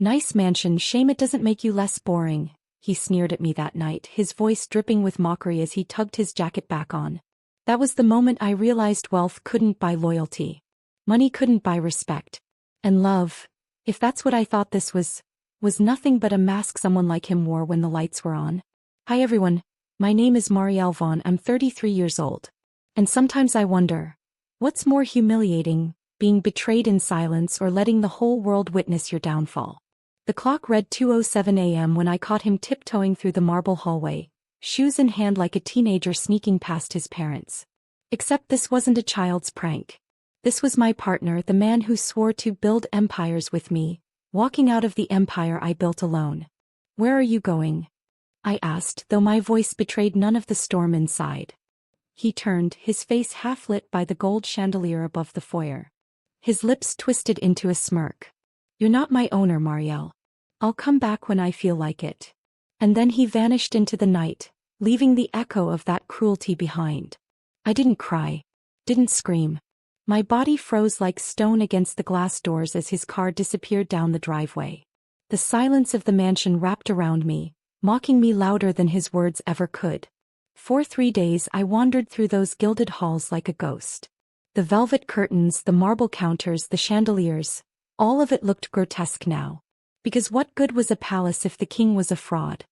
Nice mansion, shame it doesn't make you less boring, he sneered at me that night, his voice dripping with mockery as he tugged his jacket back on. That was the moment I realized wealth couldn't buy loyalty. Money couldn't buy respect. And love, if that's what I thought this was nothing but a mask someone like him wore when the lights were on. Hi everyone, my name is Marielle Vaughn, I'm 33 years old. And sometimes I wonder, what's more humiliating, being betrayed in silence or letting the whole world witness your downfall? The clock read 2:07 a.m. when I caught him tiptoeing through the marble hallway, shoes in hand like a teenager sneaking past his parents. Except this wasn't a child's prank. This was my partner, the man who swore to build empires with me, walking out of the empire I built alone. Where are you going? I asked, though my voice betrayed none of the storm inside. He turned, his face half lit by the gold chandelier above the foyer. His lips twisted into a smirk. You're not my owner, Marielle. I'll come back when I feel like it. And then he vanished into the night, leaving the echo of that cruelty behind. I didn't cry. Didn't scream. My body froze like stone against the glass doors as his car disappeared down the driveway. The silence of the mansion wrapped around me, mocking me louder than his words ever could. For 3 days I wandered through those gilded halls like a ghost. The velvet curtains, the marble counters, the chandeliers, all of it looked grotesque now. Because what good was a palace if the king was a fraud?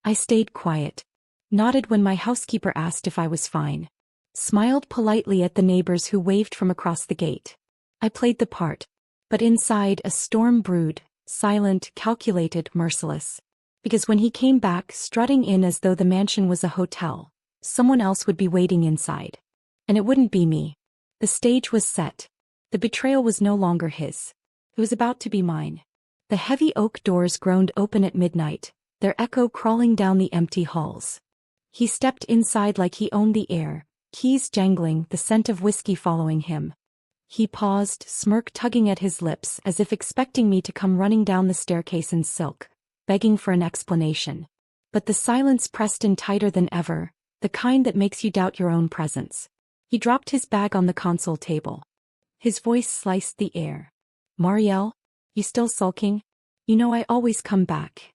I stayed quiet. Nodded when my housekeeper asked if I was fine. Smiled politely at the neighbors who waved from across the gate. I played the part. But inside a storm brewed, silent, calculated, merciless. Because when he came back, strutting in as though the mansion was a hotel, someone else would be waiting inside. And it wouldn't be me. The stage was set. The betrayal was no longer his. It was about to be mine. The heavy oak doors groaned open at midnight, their echo crawling down the empty halls. He stepped inside like he owned the air, keys jangling, the scent of whiskey following him. He paused, smirk tugging at his lips as if expecting me to come running down the staircase in silk, begging for an explanation. But the silence pressed in tighter than ever, the kind that makes you doubt your own presence. He dropped his bag on the console table. His voice sliced the air. Marielle, you still sulking? You know I always come back.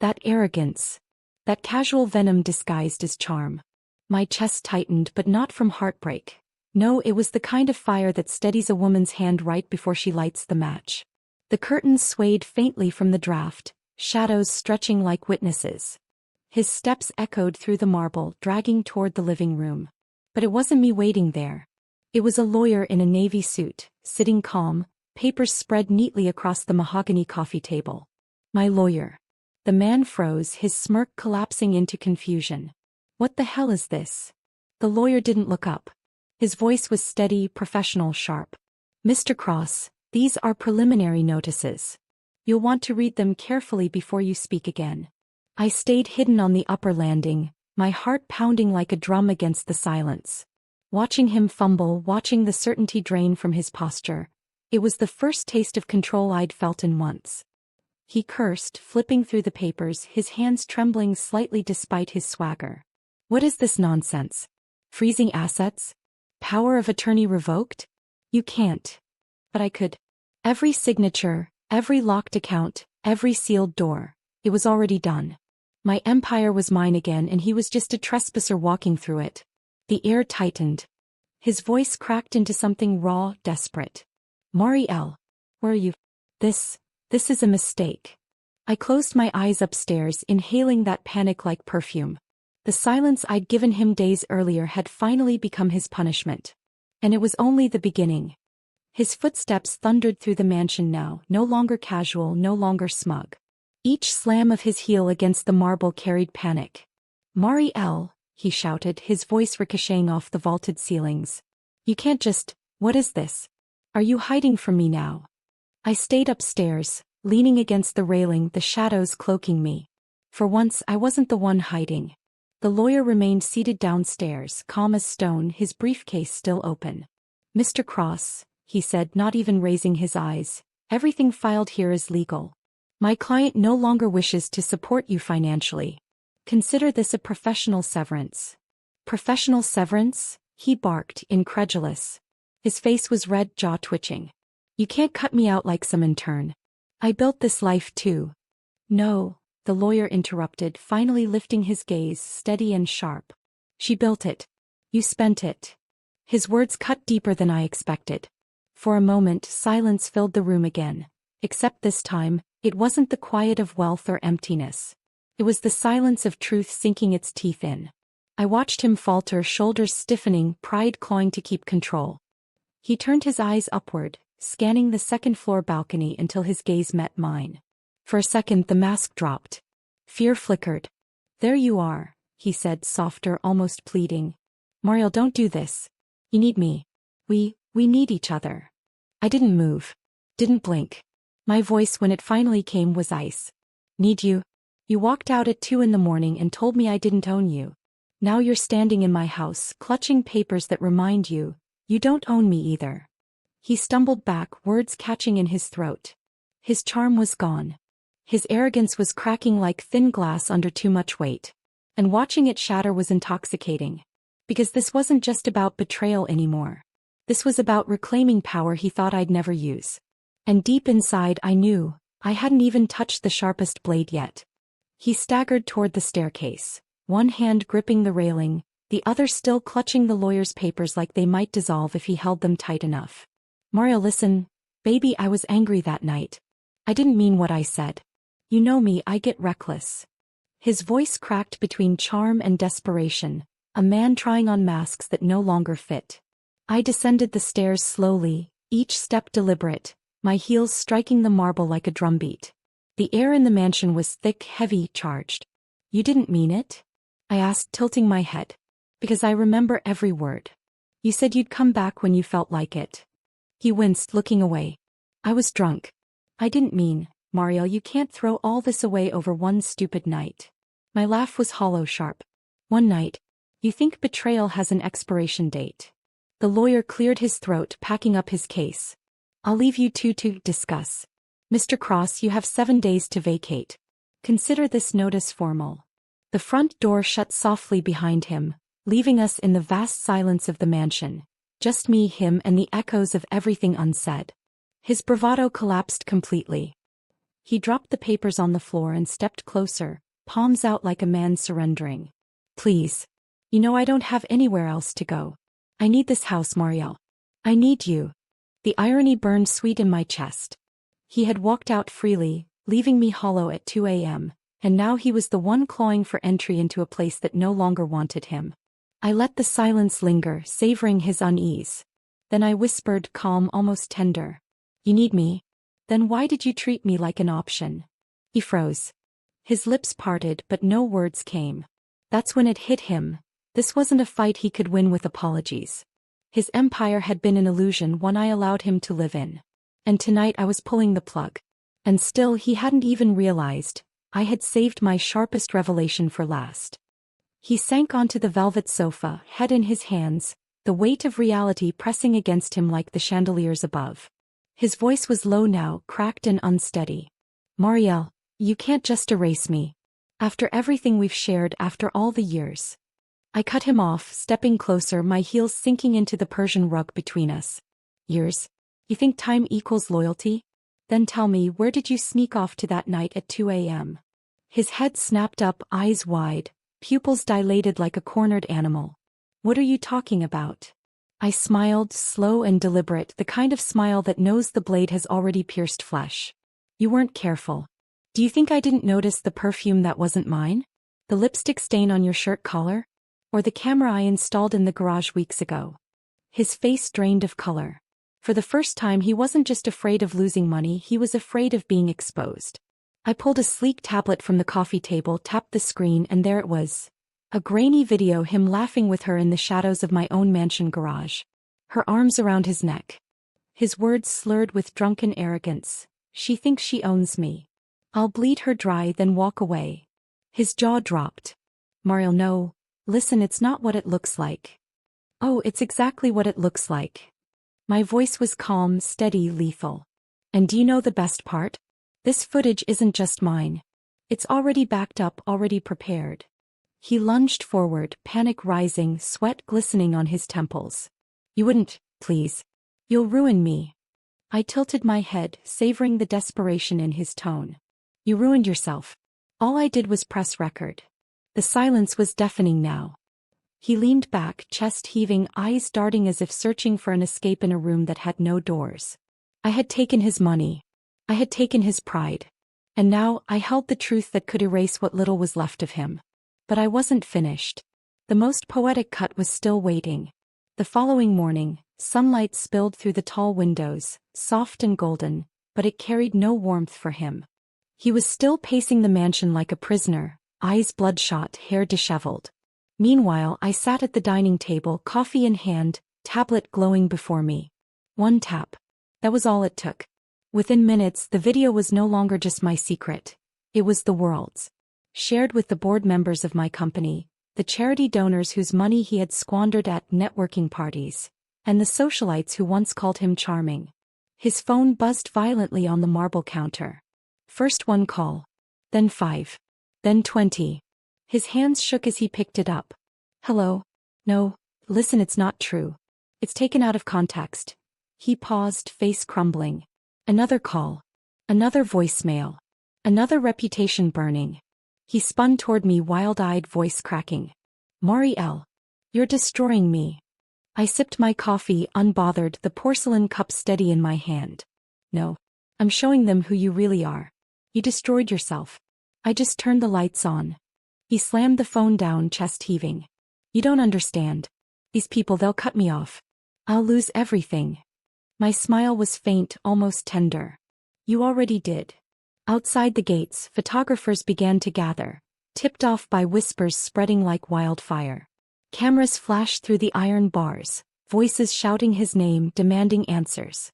That arrogance. That casual venom disguised as charm. My chest tightened, but not from heartbreak. No, it was the kind of fire that steadies a woman's hand right before she lights the match. The curtains swayed faintly from the draft, shadows stretching like witnesses. His steps echoed through the marble, dragging toward the living room. But it wasn't me waiting there. It was a lawyer in a navy suit, sitting calm, papers spread neatly across the mahogany coffee table. My lawyer. The man froze, his smirk collapsing into confusion. What the hell is this? The lawyer didn't look up. His voice was steady, professional, sharp. Mr. Cross, these are preliminary notices. You'll want to read them carefully before you speak again. I stayed hidden on the upper landing, my heart pounding like a drum against the silence. Watching him fumble, watching the certainty drain from his posture, it was the first taste of control I'd felt in months. He cursed, flipping through the papers, his hands trembling slightly despite his swagger. What is this nonsense? Freezing assets? Power of attorney revoked? You can't. But I could. Every signature, every locked account, every sealed door. It was already done. My empire was mine again and he was just a trespasser walking through it. The air tightened. His voice cracked into something raw, desperate. Marielle, where are you? This is a mistake. I closed my eyes upstairs, inhaling that panic-like perfume. The silence I'd given him days earlier had finally become his punishment. And it was only the beginning. His footsteps thundered through the mansion now, no longer casual, no longer smug. Each slam of his heel against the marble carried panic. Marielle, he shouted, his voice ricocheting off the vaulted ceilings. You can't just, what is this? Are you hiding from me now? I stayed upstairs, leaning against the railing, the shadows cloaking me. For once I wasn't the one hiding. The lawyer remained seated downstairs, calm as stone, his briefcase still open. Mr. Cross, he said, not even raising his eyes, everything filed here is legal. My client no longer wishes to support you financially. Consider this a professional severance. Professional severance? He barked, incredulous. His face was red, jaw twitching. You can't cut me out like some intern. I built this life too. No, the lawyer interrupted, finally lifting his gaze, steady and sharp. She built it. You spent it. His words cut deeper than I expected. For a moment, silence filled the room again. Except this time, it wasn't the quiet of wealth or emptiness. It was the silence of truth sinking its teeth in. I watched him falter, shoulders stiffening, pride clawing to keep control. He turned his eyes upward, scanning the second-floor balcony until his gaze met mine. For a second the mask dropped. Fear flickered. There you are, he said, softer, almost pleading. Mariel, don't do this. You need me. We need each other. I didn't move. Didn't blink. My voice, when it finally came, was ice. Need you? You walked out at 2 a.m. and told me I didn't own you. Now you're standing in my house, clutching papers that remind you, you don't own me either. He stumbled back, words catching in his throat. His charm was gone. His arrogance was cracking like thin glass under too much weight. And watching it shatter was intoxicating. Because this wasn't just about betrayal anymore. This was about reclaiming power he thought I'd never use. And deep inside I knew, I hadn't even touched the sharpest blade yet. He staggered toward the staircase, one hand gripping the railing, the other still clutching the lawyer's papers like they might dissolve if he held them tight enough. Mario, listen, baby, I was angry that night. I didn't mean what I said. You know me, I get reckless. His voice cracked between charm and desperation, a man trying on masks that no longer fit. I descended the stairs slowly, each step deliberate, my heels striking the marble like a drumbeat. The air in the mansion was thick, heavy, charged. You didn't mean it? I asked, tilting my head. Because I remember every word. You said you'd come back when you felt like it. He winced, looking away. I was drunk. I didn't mean, Mariel, you can't throw all this away over one stupid night. My laugh was hollow, sharp. One night. You think betrayal has an expiration date? The lawyer cleared his throat, packing up his case. I'll leave you two to discuss. Mr. Cross, you have 7 days to vacate. Consider this notice formal. The front door shut softly behind him, leaving us in the vast silence of the mansion. Just me, him, and the echoes of everything unsaid. His bravado collapsed completely. He dropped the papers on the floor and stepped closer, palms out like a man surrendering. Please. You know I don't have anywhere else to go. I need this house, Mariel. I need you. The irony burned sweet in my chest. He had walked out freely, leaving me hollow at 2 a.m., and now he was the one clawing for entry into a place that no longer wanted him. I let the silence linger, savoring his unease. Then I whispered, calm, almost tender. You need me? Then why did you treat me like an option? He froze. His lips parted, but no words came. That's when it hit him. This wasn't a fight he could win with apologies. His empire had been an illusion, one I allowed him to live in. And tonight I was pulling the plug. And still he hadn't even realized, I had saved my sharpest revelation for last. He sank onto the velvet sofa, head in his hands, the weight of reality pressing against him like the chandeliers above. His voice was low now, cracked and unsteady. Mariel, you can't just erase me. After everything we've shared, after all the years. I cut him off, stepping closer, my heels sinking into the Persian rug between us. Years? You think time equals loyalty? Then tell me, where did you sneak off to that night at 2 a.m.? His head snapped up, eyes wide, pupils dilated like a cornered animal. What are you talking about? I smiled, slow and deliberate, the kind of smile that knows the blade has already pierced flesh. You weren't careful. Do you think I didn't notice the perfume that wasn't mine? The lipstick stain on your shirt collar? Or the camera I installed in the garage weeks ago? His face drained of color. For the first time he wasn't just afraid of losing money, he was afraid of being exposed. I pulled a sleek tablet from the coffee table, tapped the screen, and there it was. A grainy video, him laughing with her in the shadows of my own mansion garage. Her arms around his neck. His words slurred with drunken arrogance. She thinks she owns me. I'll bleed her dry, then walk away. His jaw dropped. Mariel, no. Listen, it's not what it looks like. Oh, it's exactly what it looks like. My voice was calm, steady, lethal. And do you know the best part? This footage isn't just mine. It's already backed up, already prepared. He lunged forward, panic rising, sweat glistening on his temples. You wouldn't, please. You'll ruin me. I tilted my head, savoring the desperation in his tone. You ruined yourself. All I did was press record. The silence was deafening now. He leaned back, chest heaving, eyes darting as if searching for an escape in a room that had no doors. I had taken his money. I had taken his pride. And now I held the truth that could erase what little was left of him. But I wasn't finished. The most poetic cut was still waiting. The following morning, sunlight spilled through the tall windows, soft and golden, but it carried no warmth for him. He was still pacing the mansion like a prisoner, eyes bloodshot, hair disheveled. Meanwhile, I sat at the dining table, coffee in hand, tablet glowing before me. One tap. That was all it took. Within minutes, the video was no longer just my secret. It was the world's. Shared with the board members of my company, the charity donors whose money he had squandered at networking parties, and the socialites who once called him charming. His phone buzzed violently on the marble counter. First one call. Then 5. Then 20. His hands shook as he picked it up. Hello? No, listen, it's not true. It's taken out of context. He paused, face crumbling. Another call. Another voicemail. Another reputation burning. He spun toward me, wild-eyed, voice cracking. Marielle. You're destroying me. I sipped my coffee, unbothered, the porcelain cup steady in my hand. No. I'm showing them who you really are. You destroyed yourself. I just turned the lights on. He slammed the phone down, chest heaving. You don't understand. These people, they'll cut me off. I'll lose everything. My smile was faint, almost tender. You already did. Outside the gates, photographers began to gather, tipped off by whispers spreading like wildfire. Cameras flashed through the iron bars, voices shouting his name, demanding answers.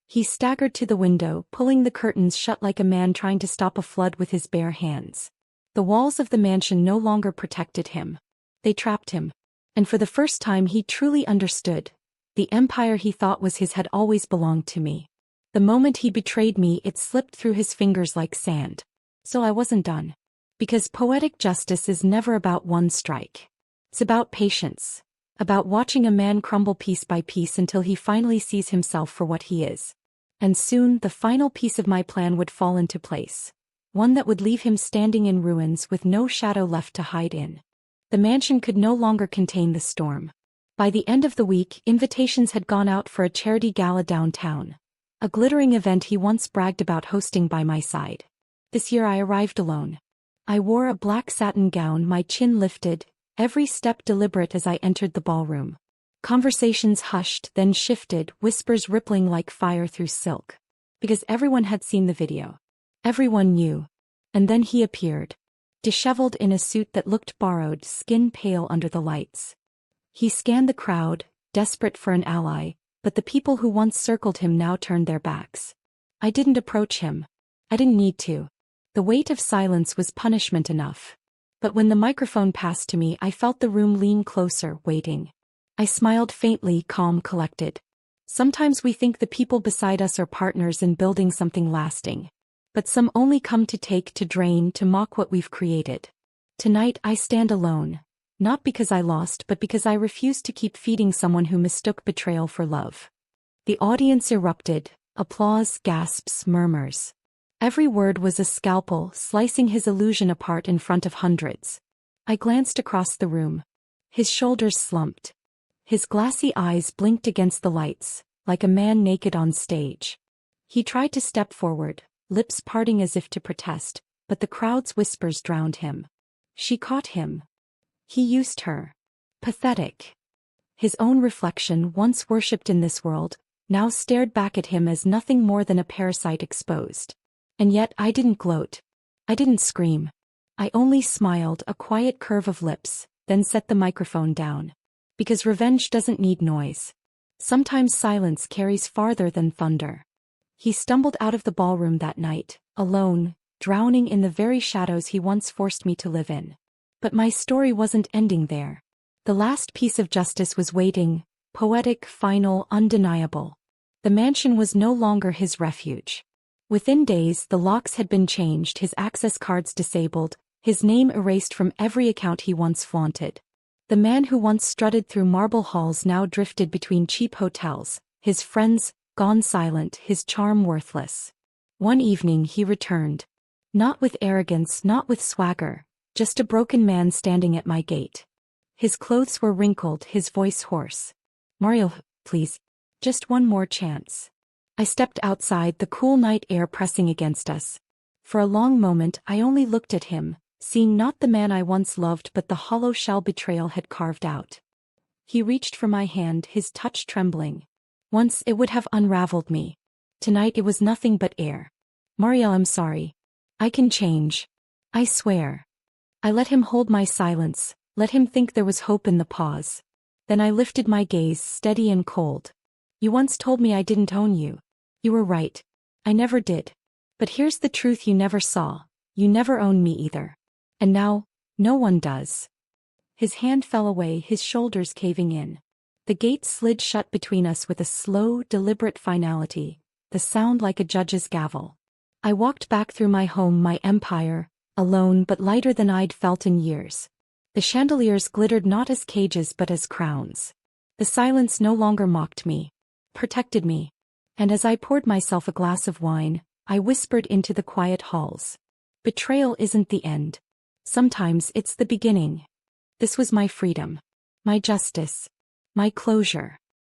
He staggered to the window, pulling the curtains shut like a man trying to stop a flood with his bare hands. The walls of the mansion no longer protected him. They trapped him. And for the first time he truly understood. The empire he thought was his had always belonged to me. The moment he betrayed me, it slipped through his fingers like sand. So I wasn't done. Because poetic justice is never about one strike. It's about patience. About watching a man crumble piece by piece until he finally sees himself for what he is. And soon, the final piece of my plan would fall into place. One that would leave him standing in ruins with no shadow left to hide in. The mansion could no longer contain the storm. By the end of the week, invitations had gone out for a charity gala downtown. A glittering event he once bragged about hosting by my side. This year I arrived alone. I wore a black satin gown, my chin lifted, every step deliberate as I entered the ballroom. Conversations hushed, then shifted, whispers rippling like fire through silk. Because everyone had seen the video. Everyone knew. And then he appeared. Disheveled in a suit that looked borrowed, skin pale under the lights. He scanned the crowd, desperate for an ally, but the people who once circled him now turned their backs. I didn't approach him. I didn't need to. The weight of silence was punishment enough. But when the microphone passed to me, I felt the room lean closer, waiting. I smiled faintly, calm, collected. Sometimes we think the people beside us are partners in building something lasting. But some only come to take, to drain, to mock what we've created. Tonight I stand alone. Not because I lost, but because I refused to keep feeding someone who mistook betrayal for love. The audience erupted, applause, gasps, murmurs. Every word was a scalpel, slicing his illusion apart in front of hundreds. I glanced across the room. His shoulders slumped. His glassy eyes blinked against the lights, like a man naked on stage. He tried to step forward, lips parting as if to protest, but the crowd's whispers drowned him. She caught him. He used her. Pathetic. His own reflection, once worshipped in this world, now stared back at him as nothing more than a parasite exposed. And yet I didn't gloat. I didn't scream. I only smiled, a quiet curve of lips, then set the microphone down. Because revenge doesn't need noise. Sometimes silence carries farther than thunder. He stumbled out of the ballroom that night, alone, drowning in the very shadows he once forced me to live in. But my story wasn't ending there. The last piece of justice was waiting, poetic, final, undeniable. The mansion was no longer his refuge. Within days, the locks had been changed, his access cards disabled, his name erased from every account he once flaunted. The man who once strutted through marble halls now drifted between cheap hotels, his friends gone silent, his charm worthless. One evening he returned. Not with arrogance, not with swagger, just a broken man standing at my gate. His clothes were wrinkled, his voice hoarse. Mario, please. Just one more chance. I stepped outside, the cool night air pressing against us. For a long moment I only looked at him, seeing not the man I once loved but the hollow shell betrayal had carved out. He reached for my hand, his touch trembling. Once it would have unraveled me. Tonight it was nothing but air. Mario, I'm sorry. I can change. I swear. I let him hold my silence, let him think there was hope in the pause. Then I lifted my gaze, steady and cold. You once told me I didn't own you. You were right. I never did. But here's the truth you never saw. You never owned me either. And now, no one does. His hand fell away, his shoulders caving in. The gate slid shut between us with a slow, deliberate finality, the sound like a judge's gavel. I walked back through my home, my empire, alone but lighter than I'd felt in years. The chandeliers glittered not as cages but as crowns. The silence no longer mocked me, protected me. And as I poured myself a glass of wine, I whispered into the quiet halls. Betrayal isn't the end. Sometimes it's the beginning. This was my freedom. My justice. My closure.